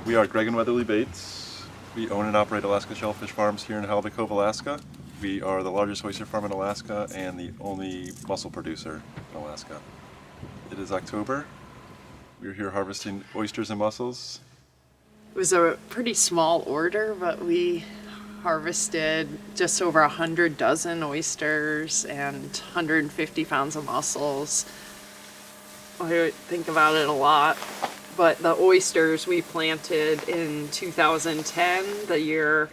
We are Greg and Weatherly Bates. We own and operate Alaska Shellfish Farms here in HALIBUT COVE, Alaska. We are the largest oyster farm in Alaska and the only mussel producer in Alaska. It is October. We're here harvesting oysters and mussels. It was a pretty small order, but we harvested just over 100 dozen oysters and 150 pounds of mussels. I think about it a lot, but the oysters we planted in 2010, the year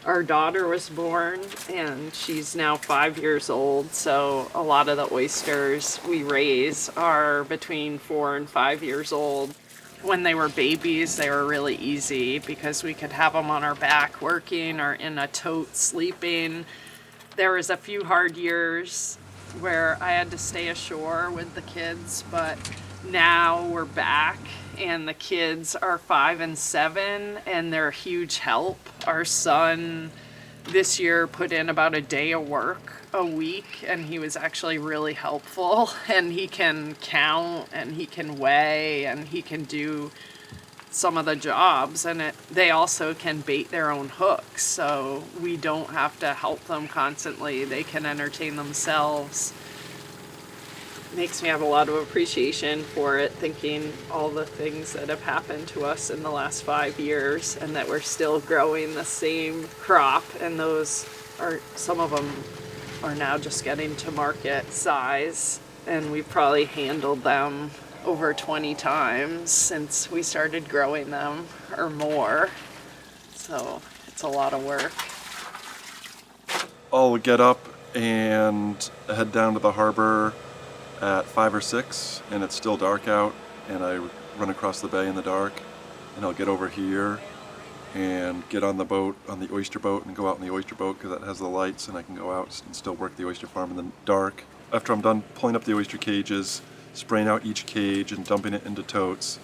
our daughter was born, and she's now 5 years old, so a lot of the oysters we raise are between 4 and 5 years old. When they were babies, they were really easy because we could have them on our back working or in a tote sleeping. There was a few hard years where I had to stay ashore with the kids, but now we're back and the kids are 5 and 7 and they're a huge help. Our son this year put in about a day of work a week, and he was actually really helpful, and he can count and he can weigh and he can do some of the jobs, and they also can bait their own hooks, so we don't have to help them constantly. They can entertain themselves. Makes me have a lot of appreciation for it, thinking all the things that have happened to us in the last 5 years and that we're still growing the same crop, and those are, some of them are now just getting to market size, and we've probably handled them over 20 times since we started growing them or more, so it's a lot of work. I'll get up and head down to the harbor at 5 or 6 and it's still dark out, and I run across the bay in the dark, and I'll get over here and get on the boat, on the oyster boat, and go out in the oyster boat because that has the lights and I can go out and still work the oyster farm in the dark. After I'm done pulling up the oyster cages, spraying out each cage and dumping it into totes,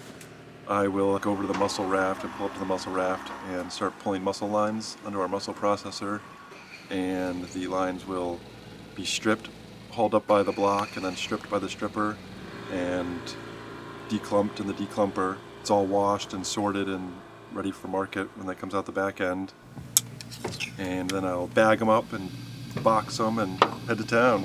I will go over to the mussel raft and pull up to the mussel raft and start pulling mussel lines under our mussel processor, and the lines will be stripped, hauled up by the block, and then stripped by the stripper and declumped in the declumper. It's all washed and sorted and ready for market when that comes out the back end. And then I'll bag them up and box them and head to town.